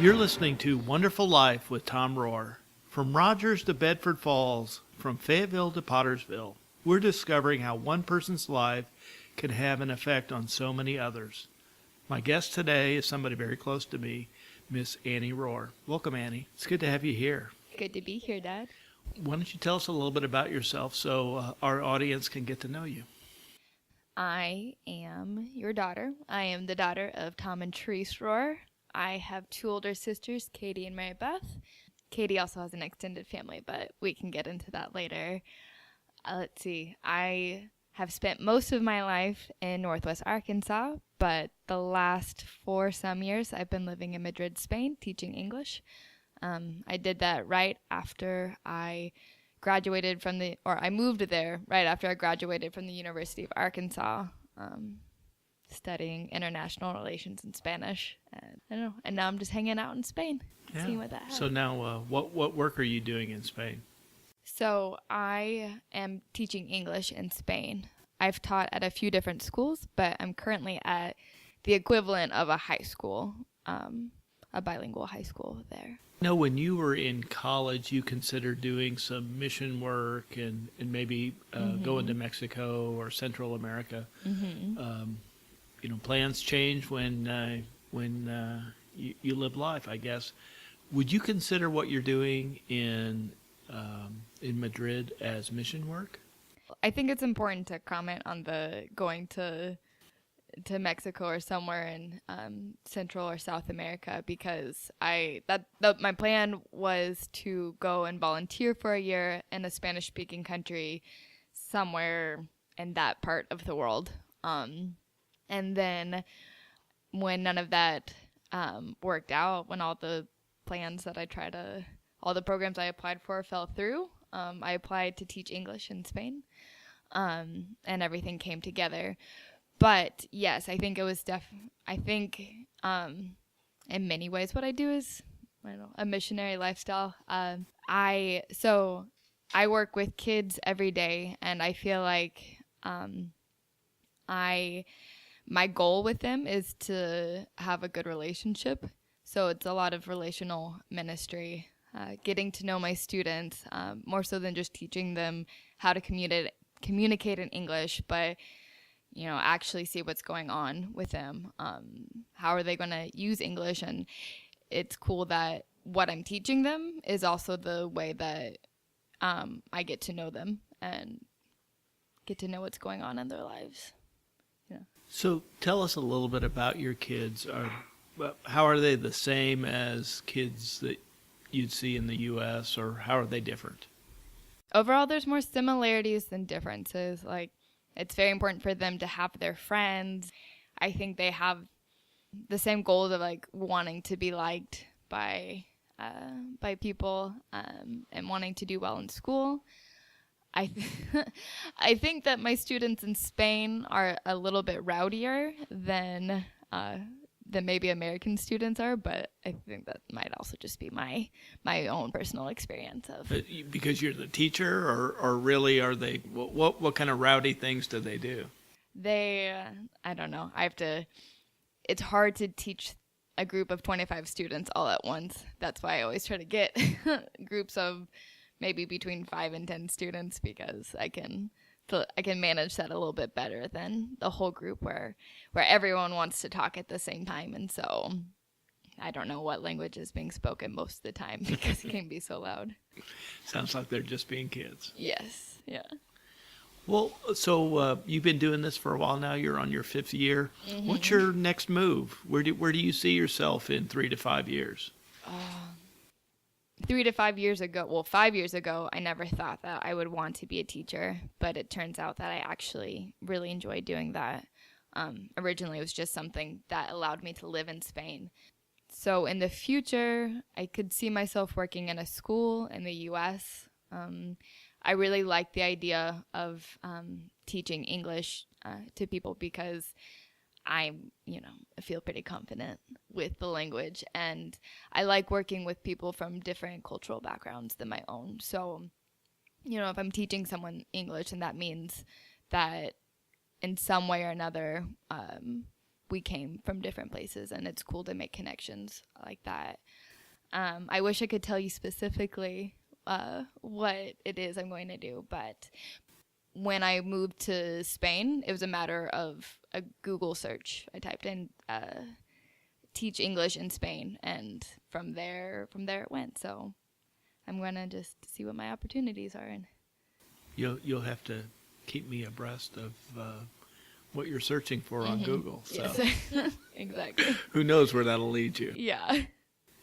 You're listening to Wonderful Life with Tom Rohr. From Rogers to Bedford Falls, from Fayetteville to Pottersville, we're discovering how one person's life can have an effect on so many others. My guest today is somebody very close to me, Miss Annie Rohr. Welcome, Annie. It's good to have you here. Good to be here, Dad. Why don't you tell us a little bit about yourself so our audience can get to know you? I am your daughter. I am the daughter of Tom and Therese Rohr. I have two older sisters, Katie and Mary Beth. Katie also has an extended family, but we can get into that later. Let's see. I have spent most of my life in Northwest Arkansas, but the last some years I've been living in Madrid, Spain, teaching English. I did that right after I graduated I moved there right after I graduated from the University of Arkansas, studying international relations and Spanish. And I don't know. And now I'm just hanging out in Spain, seeing what that has. So now, what work are you doing in Spain? So I am teaching English in Spain. I've taught at a few different schools, but I'm currently at the equivalent of a high school, a bilingual high school there. No, when you were in college, you considered doing some mission work and maybe going to Mexico or Central America. Plans change when you live life, I guess. Would you consider what you're doing in Madrid as mission work? I think it's important to comment on the going to Mexico or somewhere in Central or South America, because my plan was to go and volunteer for a year in a Spanish-speaking country somewhere in that part of the world. And then when none of that worked out, when all the plans that all the programs I applied for fell through, I applied to teach English in Spain, and everything came together. But yes, I think it was in many ways what I do is, a missionary lifestyle. I work with kids every day, and I feel like my goal with them is to have a good relationship. So it's a lot of relational ministry, getting to know my students, more so than just teaching them how to communicate in English, but actually see what's going on with them. How are they going to use English? And it's cool that what I'm teaching them is also the way that I get to know them and get to know what's going on in their lives. Yeah. So tell us a little bit about your kids. How are they the same as kids that you'd see in the U.S., or how are they different? Overall, there's more similarities than differences. Like, it's very important for them to have their friends. I think they have the same goals of wanting to be liked by people, and wanting to do well in school. I think that my students in Spain are a little bit rowdier than maybe American students are, but I think that might also just be my own personal experience of. But because you're the teacher, or really are they? What kind of rowdy things do they do? I don't know. It's hard to teach a group of 25 students all at once. That's why I always try to get groups of maybe between 5 and 10 students, because I can manage that a little bit better than the whole group where everyone wants to talk at the same time. And so I don't know what language is being spoken most of the time because it can be so loud. Sounds like they're just being kids. Yes. Yeah. Well, so you've been doing this for a while now. You're on your 5th year. Mm-hmm. What's your next move? Where do you see yourself in 3 to 5 years? 3 to 5 years ago, 5 years ago, I never thought that I would want to be a teacher, but it turns out that I actually really enjoy doing that. Originally, it was just something that allowed me to live in Spain. So in the future, I could see myself working in a school in the U.S. I really like the idea of teaching English to people because I feel pretty confident with the language, and I like working with people from different cultural backgrounds than my own. So, if I'm teaching someone English, and that means that in some way or another, we came from different places, and it's cool to make connections like that. I wish I could tell you specifically what it is I'm going to do, but when I moved to Spain, it was a matter of a Google search. I typed in teach English in Spain, and from there it went. So I'm going to just see what my opportunities are. And You'll have to keep me abreast of what you're searching for on Google. So yes. Exactly. who knows where that'll lead you. Yeah.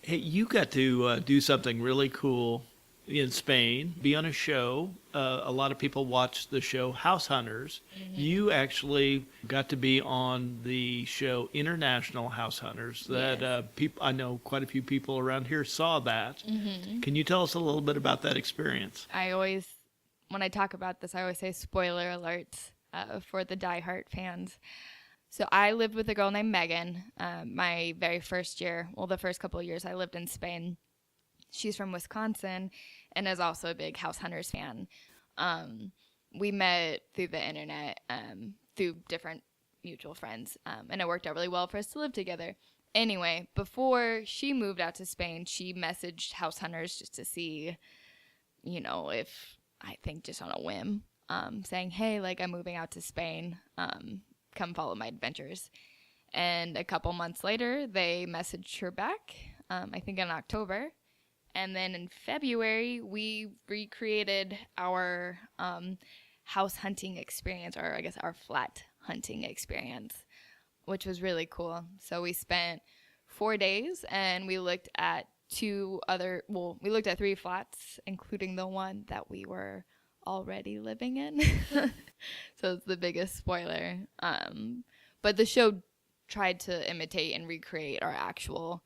Hey, you got to do something really cool in Spain, be on a show. A lot of people watch the show House Hunters. You actually got to be on the show International House Hunters that I know quite a few people around here saw that. Can you tell us a little bit about that experience? When I talk about this, I always say spoiler alerts for the diehard fans. So I lived with a girl named Megan my very first year. Well, the first couple of years I lived in Spain. She's from Wisconsin and is also a big House Hunters fan. We met through the internet, through different mutual friends, and it worked out really well for us to live together. Anyway, before she moved out to Spain, she messaged House Hunters just to see, if I think just on a whim, saying, hey, I'm moving out to Spain. Come follow my adventures. And a couple months later, they messaged her back, I think in October. And then in February, we recreated our house hunting experience, or I guess our flat hunting experience, which was really cool. So we spent 4 days and we looked at we looked at 3 flats, including the one that we were already living in. So it's the biggest spoiler. But the show tried to imitate and recreate our actual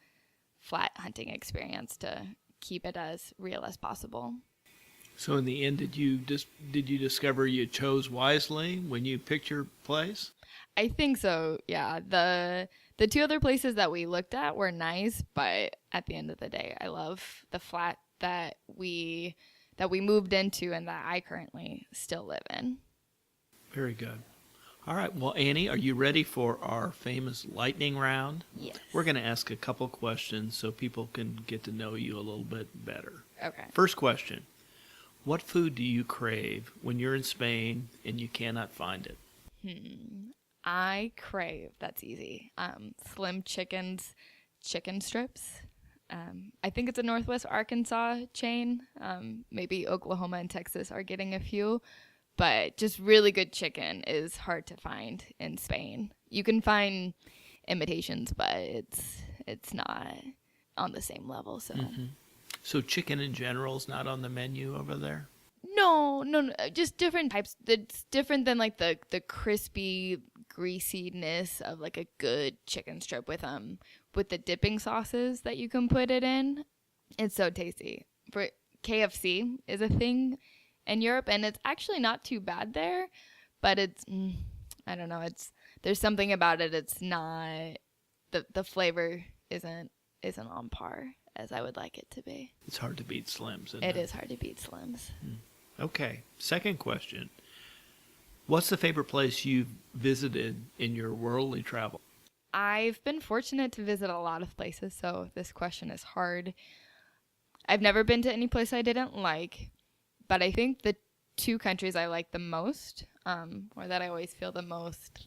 flat hunting experience to keep it as real as possible. So in the end, did you discover you chose wisely when you picked your place? I think so, yeah. The 2 other places that we looked at were nice, but at the end of the day, I love the flat that we moved into and that I currently still live in. Very good. All right. Well, Annie, are you ready for our famous lightning round? Yes. We're going to ask a couple questions so people can get to know you a little bit better. Okay. First question. What food do you crave when you're in Spain and you cannot find it? I crave, that's easy, Slim Chicken's chicken strips. I think it's a Northwest Arkansas chain. Maybe Oklahoma and Texas are getting a few. But just really good chicken is hard to find in Spain. You can find imitations, but it's not on the same level. So chicken in general is not on the menu over there? No, just different types. It's different than the crispy greasiness of a good chicken strip with the dipping sauces that you can put it in. It's so tasty. For KFC is a thing in Europe, and it's actually not too bad there, but it's I don't know, there's something about it. It's not the flavor isn't on par as I would like it to be. It's hard to beat Slims, isn't it? It is hard to beat Slims. Okay. Second question. What's the favorite place you've visited in your worldly travel? I've been fortunate to visit a lot of places, so this question is hard. I've never been to any place I didn't like, but I think the 2 countries I like the most, or that I always feel the most,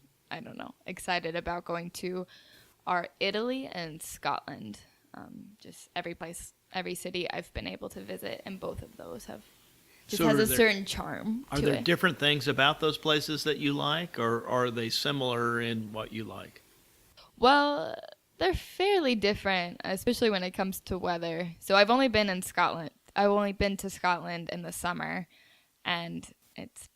excited about going to, are Italy and Scotland. Just every city I've been able to visit, and both of those has a certain charm to it. Are there different things about those places that you like, or are they similar in what you like? Well, they're fairly different, especially when it comes to weather. So I've only been in Scotland. I've only been to Scotland in the summer, and it's,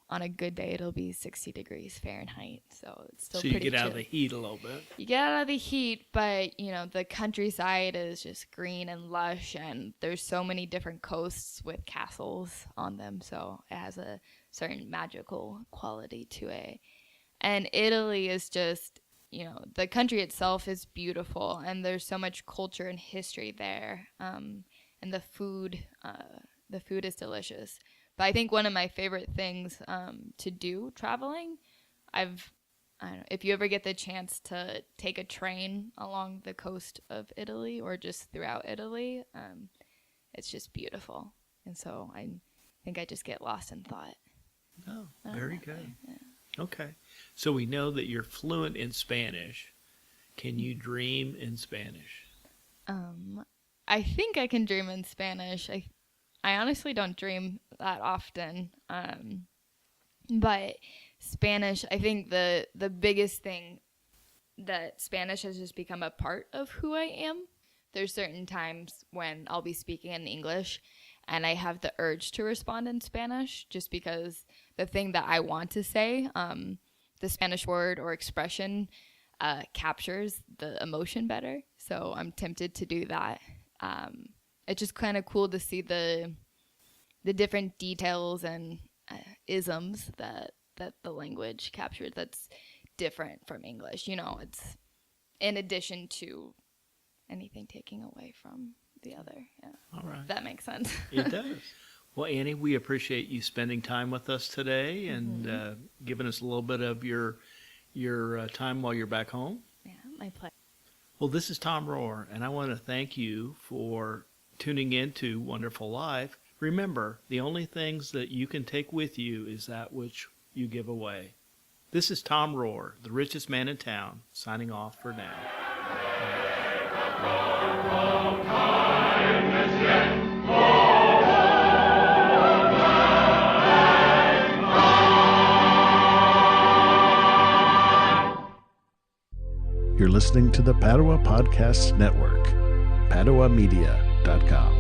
on a good day it'll be 60 degrees Fahrenheit, so it's still pretty chill. So you get out of the heat a little bit. You get out of the heat, but, the countryside is just green and lush, and there's so many different coasts with castles on them, so it has a certain magical quality to it. And Italy is just, the country itself is beautiful, and there's so much culture and history there, and the food is delicious. But I think one of my favorite things to do traveling, I've I don't know, if you ever get the chance to take a train along the coast of Italy or just throughout Italy, it's just beautiful. And so I think I just get lost in thought. Oh, very good. Yeah. Okay. So we know that you're fluent in Spanish. Can you dream in Spanish? I think I can dream in Spanish. I honestly don't dream that often. But Spanish, I think the biggest thing that Spanish has just become a part of who I am. There's certain times when I'll be speaking in English and I have the urge to respond in Spanish just because the thing that I want to say, the Spanish word or expression captures the emotion better. So I'm tempted to do that. It's just kind of cool to see the different details and isms that the language captured that's different from English. You know, it's in addition to anything taking away from the other. Yeah. All right. If that makes sense. It does. Well, Annie, we appreciate you spending time with us today and giving us a little bit of your time while you're back home. Yeah, my pleasure. Well, this is Tom Rohr, and I want to thank you for tuning in to Wonderful Life. Remember, the only things that you can take with you is that which you give away. This is Tom Rohr, the richest man in town, signing off for now. You're listening to the Padua Podcasts Network, PaduaMedia.com.